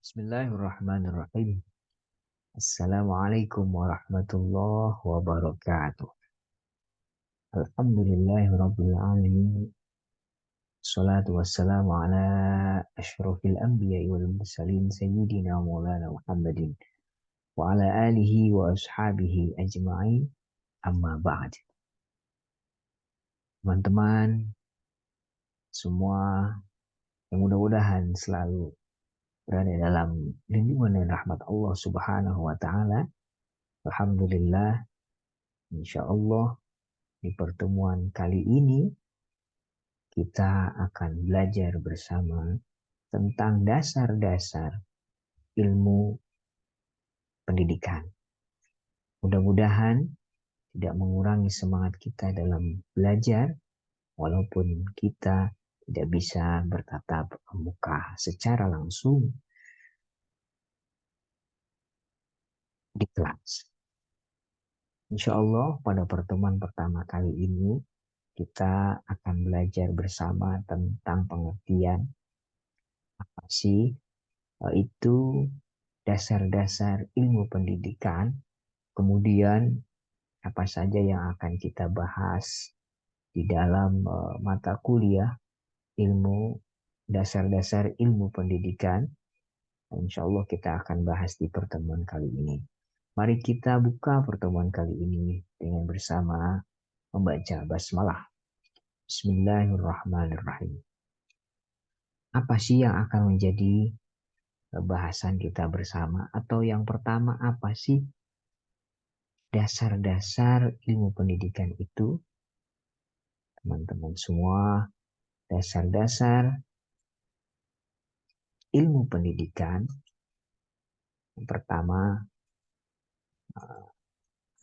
Bismillahirrahmanirrahim. Assalamualaikum warahmatullahi wabarakatuh. Alhamdulillahirabbil alamin. Salatu wassalamu ala asyrafil anbiya'i wal mursalin sayyidina maulana Muhammadin wa ala alihi wa ashabihi ajma'in. Amma ba'd. Teman-teman semua yang mudah-mudahan selalu berada dalam lindungan dan rahmat Allah Subhanahu wa taala. Alhamdulillah, insyaallah di pertemuan kali ini kita akan belajar bersama tentang dasar-dasar ilmu pendidikan. Mudah-mudahan tidak mengurangi semangat kita dalam belajar, walaupun kita tidak bisa bertatap muka secara langsung di kelas. Insya Allah pada pertemuan pertama kali ini kita akan belajar bersama tentang pengertian apa sih itu dasar-dasar ilmu pendidikan, kemudian apa saja yang akan kita bahas di dalam mata kuliah ilmu dasar-dasar ilmu pendidikan. Insya Allah kita akan bahas di pertemuan kali ini. Mari kita buka pertemuan kali ini dengan bersama membaca basmalah. Bismillahirrahmanirrahim. Apa sih yang akan menjadi bahasan kita bersama? Atau yang pertama, apa sih dasar-dasar ilmu pendidikan itu? Teman-teman semua, dasar-dasar ilmu pendidikan yang pertama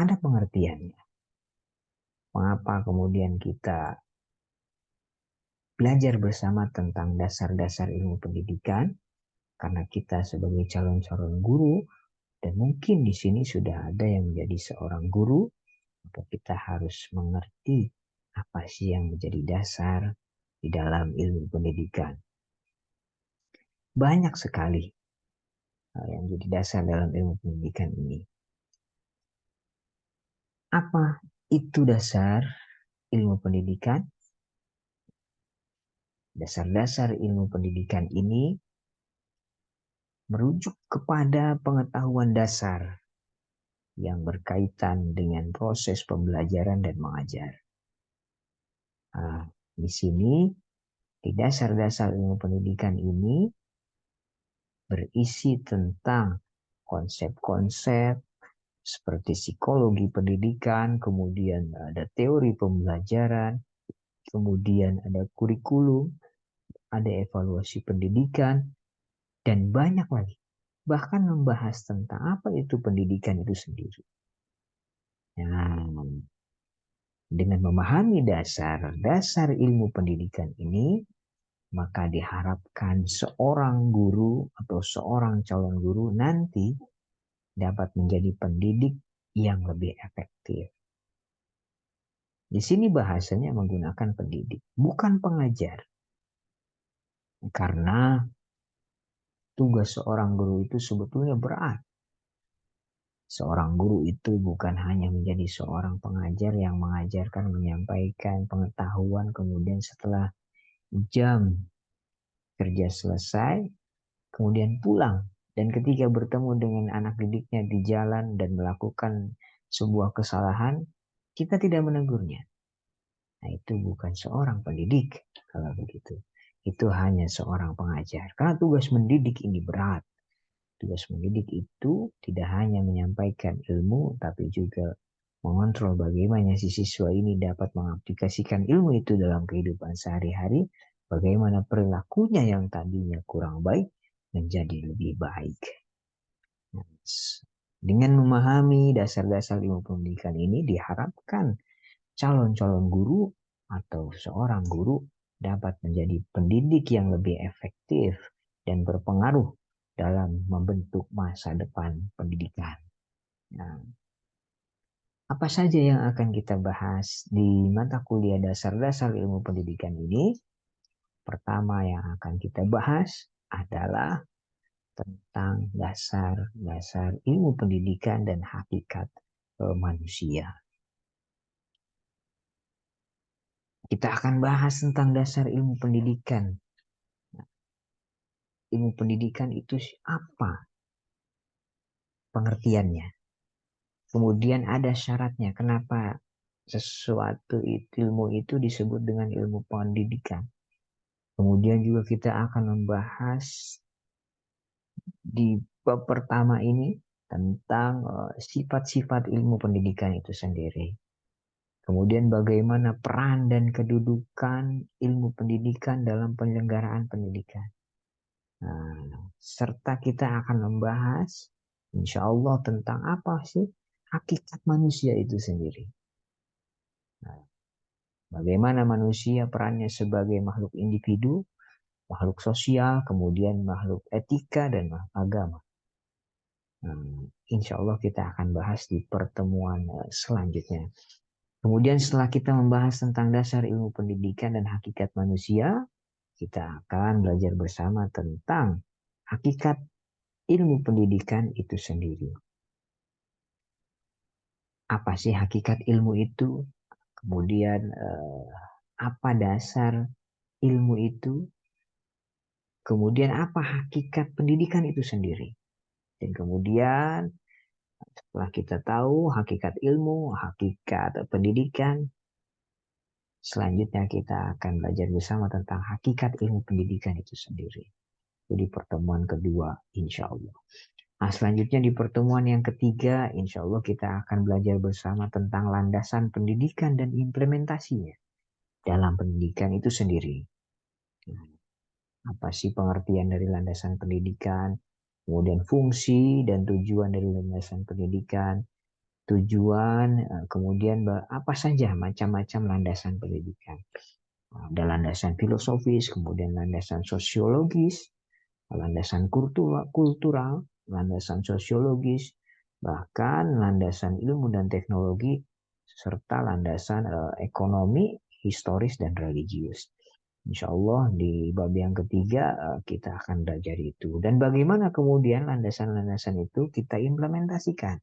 ada pengertiannya. Mengapa kemudian kita belajar bersama tentang dasar-dasar ilmu pendidikan? Karena kita sebagai calon-calon guru, dan mungkin di sini sudah ada yang menjadi seorang guru, maka kita harus mengerti apa sih yang menjadi dasar di dalam ilmu pendidikan. Banyak sekali yang menjadi dasar dalam ilmu pendidikan ini. Apa itu dasar ilmu pendidikan? Dasar-dasar ilmu pendidikan ini merujuk kepada pengetahuan dasar yang berkaitan dengan proses pembelajaran dan mengajar. Nah, di sini, di dasar-dasar ilmu pendidikan ini berisi tentang konsep-konsep seperti psikologi pendidikan, kemudian ada teori pembelajaran, kemudian ada kurikulum, ada evaluasi pendidikan, dan banyak lagi. Bahkan membahas tentang apa itu pendidikan itu sendiri. Nah, dengan memahami dasar-dasar ilmu pendidikan ini, maka diharapkan seorang guru atau seorang calon guru nanti dapat menjadi pendidik yang lebih efektif. Di sini bahasanya menggunakan pendidik, bukan pengajar. Karena tugas seorang guru itu sebetulnya berat. Seorang guru itu bukan hanya menjadi seorang pengajar yang mengajarkan, menyampaikan pengetahuan, kemudian setelah jam kerja selesai, kemudian pulang. Dan ketika bertemu dengan anak didiknya di jalan dan melakukan sebuah kesalahan, kita tidak menegurnya. Nah, itu bukan seorang pendidik kalau begitu. Itu hanya seorang pengajar. Karena tugas mendidik ini berat. Tugas mendidik itu tidak hanya menyampaikan ilmu, tapi juga mengontrol bagaimana si siswa ini dapat mengaplikasikan ilmu itu dalam kehidupan sehari-hari, bagaimana perilakunya yang tadinya kurang baik menjadi lebih baik. Dengan memahami dasar-dasar ilmu pendidikan ini, diharapkan calon-calon guru atau seorang guru dapat menjadi pendidik yang lebih efektif dan berpengaruh dalam membentuk masa depan pendidikan. Nah, apa saja yang akan kita bahas di mata kuliah dasar-dasar ilmu pendidikan ini? Pertama yang akan kita bahas adalah tentang dasar-dasar ilmu pendidikan dan hakikat manusia. Kita akan bahas tentang dasar ilmu pendidikan. Ilmu pendidikan itu apa pengertiannya? Kemudian ada syaratnya. Kenapa sesuatu ilmu itu disebut dengan ilmu pendidikan? Kemudian juga kita akan membahas di bab pertama ini tentang sifat-sifat ilmu pendidikan itu sendiri. Kemudian bagaimana peran dan kedudukan ilmu pendidikan dalam penyelenggaraan pendidikan. Nah, serta kita akan membahas insya Allah tentang apa sih hakikat manusia itu sendiri. Nah, bagaimana manusia perannya sebagai makhluk individu, makhluk sosial, kemudian makhluk etika dan makhluk agama. Insya Allah kita akan bahas di pertemuan selanjutnya. Kemudian setelah kita membahas tentang dasar ilmu pendidikan dan hakikat manusia, kita akan belajar bersama tentang hakikat ilmu pendidikan itu sendiri. Apa sih hakikat ilmu itu? Kemudian apa dasar ilmu itu? Kemudian apa hakikat pendidikan itu sendiri? Dan kemudian setelah kita tahu hakikat ilmu, hakikat pendidikan, selanjutnya kita akan belajar bersama tentang hakikat ilmu pendidikan itu sendiri. Jadi pertemuan kedua, insya Allah. Nah, selanjutnya di pertemuan yang ketiga, insya Allah kita akan belajar bersama tentang landasan pendidikan dan implementasinya dalam pendidikan itu sendiri. Nah, apa sih pengertian dari landasan pendidikan, kemudian fungsi dan tujuan dari landasan pendidikan, tujuan, kemudian apa saja macam-macam landasan pendidikan. Ada landasan filosofis, kemudian landasan sosiologis, landasan kultural, landasan sosiologis, bahkan landasan ilmu dan teknologi, serta landasan ekonomi, historis, dan religius. Insya Allah di bab yang ketiga kita akan belajar itu. Dan bagaimana kemudian landasan-landasan itu kita implementasikan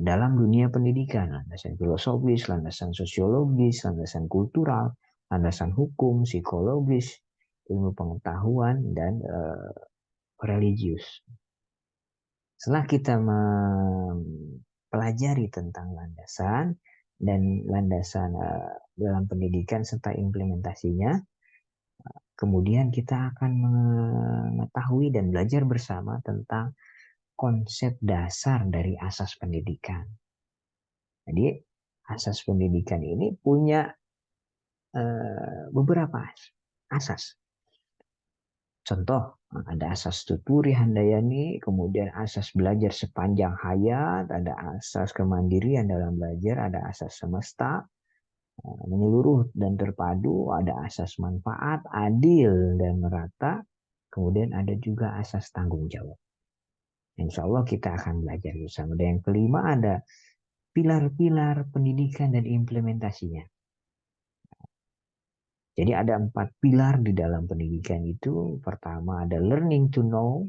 dalam dunia pendidikan. Landasan filosofis, landasan sosiologis, landasan kultural, landasan hukum, psikologis, ilmu pengetahuan, dan religius. Setelah kita mempelajari tentang landasan dan landasan dalam pendidikan serta implementasinya, kemudian kita akan mengetahui dan belajar bersama tentang konsep dasar dari asas pendidikan. Jadi asas pendidikan ini punya beberapa asas. Contoh, ada asas tuturi handayani, kemudian asas belajar sepanjang hayat, ada asas kemandirian dalam belajar, ada asas semesta, menyeluruh dan terpadu, ada asas manfaat, adil dan merata, kemudian ada juga asas tanggung jawab. Insya Allah kita akan belajar bersama. Dan yang kelima ada pilar-pilar pendidikan dan implementasinya. Jadi ada 4 pilar di dalam pendidikan itu. Pertama ada learning to know,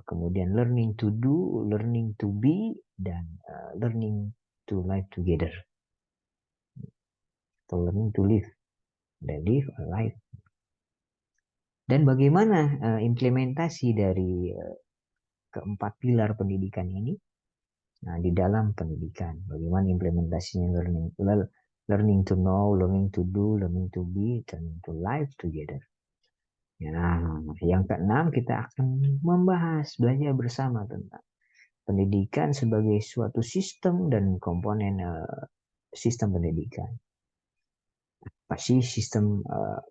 kemudian learning to do, learning to be, dan learning to live together. Atau learning to live, dan live a life. Dan bagaimana implementasi dari keempat pilar pendidikan ini? Nah, di dalam pendidikan, bagaimana implementasinya learning to know, learning to do, learning to be, learning to live together. Nah, yang keenam kita akan belajar bersama tentang pendidikan sebagai suatu sistem dan komponen sistem pendidikan. Apa sih sistem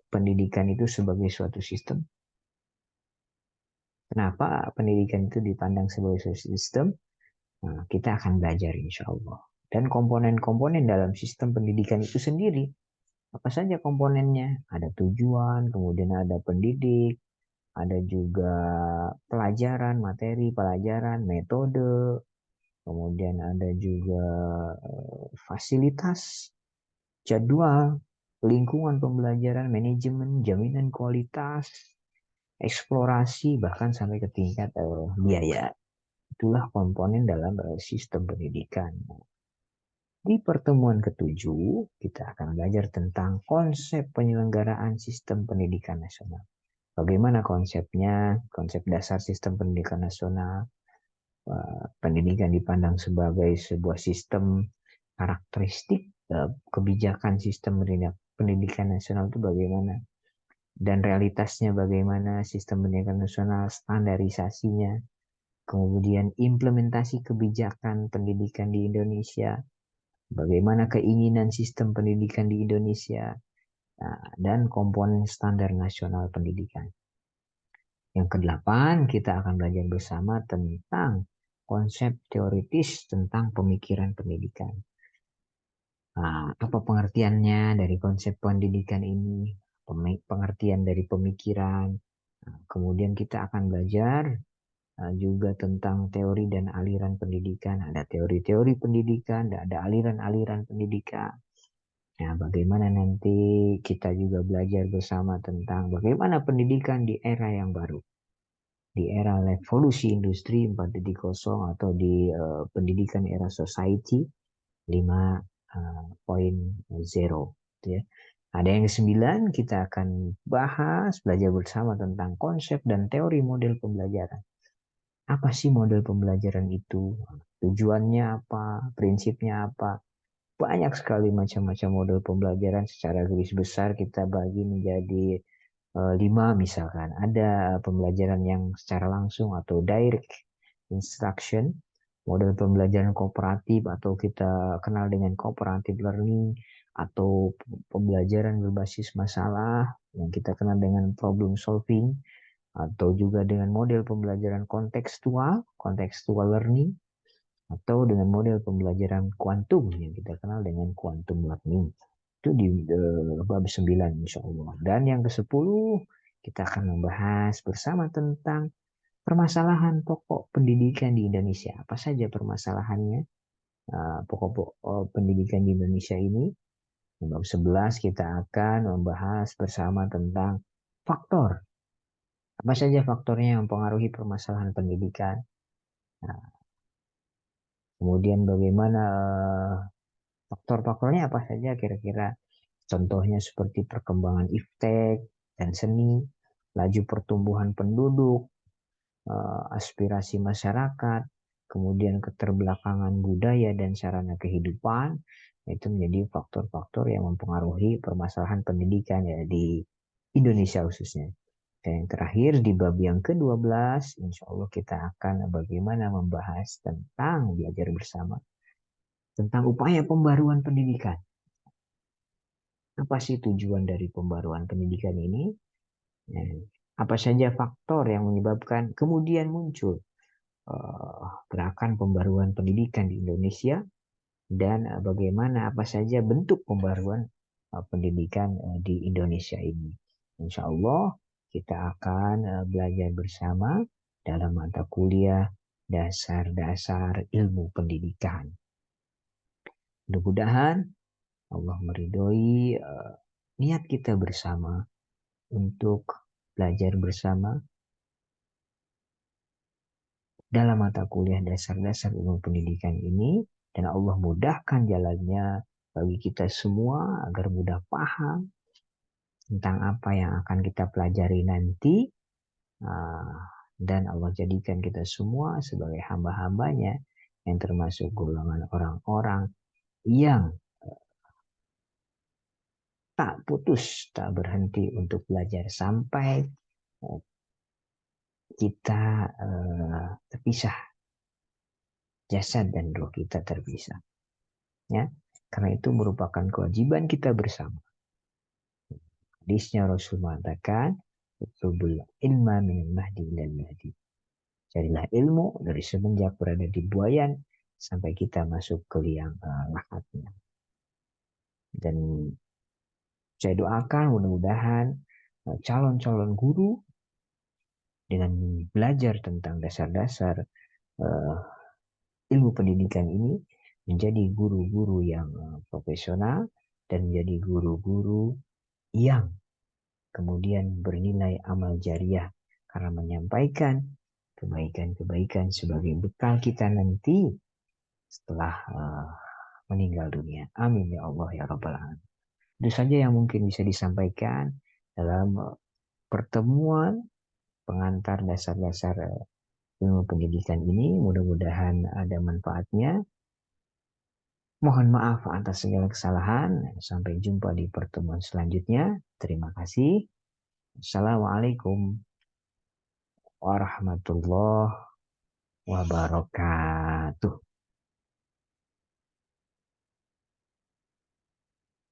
pendidikan itu sebagai suatu sistem? Kenapa pendidikan itu dipandang sebagai suatu sistem? Nah, kita akan belajar insya Allah. Dan komponen-komponen dalam sistem pendidikan itu sendiri, apa saja komponennya? Ada tujuan, kemudian ada pendidik, ada juga pelajaran, materi pelajaran, metode, kemudian ada juga fasilitas, jadwal, lingkungan pembelajaran, manajemen, jaminan kualitas, eksplorasi, bahkan sampai ke tingkat biaya. Itulah komponen dalam sistem pendidikan. Di pertemuan ketujuh, kita akan belajar tentang konsep penyelenggaraan sistem pendidikan nasional. Bagaimana konsepnya, konsep dasar sistem pendidikan nasional. Pendidikan dipandang sebagai sebuah sistem karakteristik kebijakan sistem pendidikan nasional itu bagaimana, dan realitasnya bagaimana sistem pendidikan nasional, standarisasinya, kemudian implementasi kebijakan pendidikan di Indonesia, bagaimana keinginan sistem pendidikan di Indonesia, dan komponen standar nasional pendidikan. Yang kedelapan, kita akan belajar bersama tentang konsep teoritis tentang pemikiran pendidikan. Apa pengertiannya dari konsep pendidikan ini, pengertian dari pemikiran. Kemudian kita akan belajar juga tentang teori dan aliran pendidikan. Ada teori-teori pendidikan, ada aliran-aliran pendidikan. Nah, bagaimana nanti kita juga belajar bersama tentang bagaimana pendidikan di era yang baru. Di era revolusi industri 4.0 atau di pendidikan era society 5.0, ya. Ada yang ke-9, kita akan bahas, belajar bersama tentang konsep dan teori model pembelajaran. Apa sih model pembelajaran itu? Tujuannya apa? Prinsipnya apa? Banyak sekali macam-macam model pembelajaran. Secara garis besar kita bagi menjadi 5 misalkan. Ada pembelajaran yang secara langsung atau direct instruction, model pembelajaran kooperatif atau kita kenal dengan cooperative learning, atau pembelajaran berbasis masalah yang kita kenal dengan problem solving, atau juga dengan model pembelajaran contextual learning, atau dengan model pembelajaran kuantum yang kita kenal dengan quantum learning. Itu di bab 9 insya Allah. Dan yang ke-10, kita akan membahas bersama tentang permasalahan pokok pendidikan di Indonesia. Apa saja permasalahannya pokok pendidikan di Indonesia ini. Di bab 11 kita akan membahas bersama tentang faktor. Apa saja faktornya yang mempengaruhi permasalahan pendidikan. Nah, kemudian bagaimana faktor-faktornya apa saja kira-kira. Contohnya seperti perkembangan iptek dan seni, laju pertumbuhan penduduk, aspirasi masyarakat, kemudian keterbelakangan budaya dan sarana kehidupan. Itu menjadi faktor-faktor yang mempengaruhi permasalahan pendidikan ya di Indonesia khususnya. Dan yang terakhir di bab yang ke-12, insya Allah kita akan bagaimana membahas tentang belajar bersama, tentang upaya pembaruan pendidikan. Apa sih tujuan dari pembaruan pendidikan ini? Apa saja faktor yang menyebabkan kemudian muncul gerakan pembaruan pendidikan di Indonesia, dan bagaimana apa saja bentuk pembaruan pendidikan di Indonesia ini. Insya Allah kita akan belajar bersama dalam mata kuliah dasar-dasar ilmu pendidikan. Mudah-mudahan Allah meridhoi niat kita bersama untuk belajar bersama dalam mata kuliah dasar-dasar ilmu pendidikan ini, dan Allah mudahkan jalannya bagi kita semua agar mudah paham tentang apa yang akan kita pelajari nanti, dan Allah jadikan kita semua sebagai hamba-hambanya yang termasuk golongan orang-orang yang tak putus, tak berhenti untuk belajar sampai kita terpisah, jasad dan roh kita terpisah. Ya, karena itu merupakan kewajiban kita bersama. Hadisnya Rasul mengatakan, "Utlubul ilma minal mahdi ilal mahdi." Carilah ilmu dari semenjak berada di buayan sampai kita masuk ke liang lahatnya. Dan saya doakan mudah-mudahan calon-calon guru dengan belajar tentang dasar-dasar ilmu pendidikan ini menjadi guru-guru yang profesional dan menjadi guru-guru yang kemudian bernilai amal jariah karena menyampaikan kebaikan-kebaikan sebagai bekal kita nanti setelah meninggal dunia. Amin ya Allah ya Rabbal Alamin. Itu saja yang mungkin bisa disampaikan dalam pertemuan pengantar dasar-dasar ilmu pendidikan ini. Mudah-mudahan ada manfaatnya. Mohon maaf atas segala kesalahan. Sampai jumpa di pertemuan selanjutnya. Terima kasih. Assalamualaikum warahmatullahi wabarakatuh.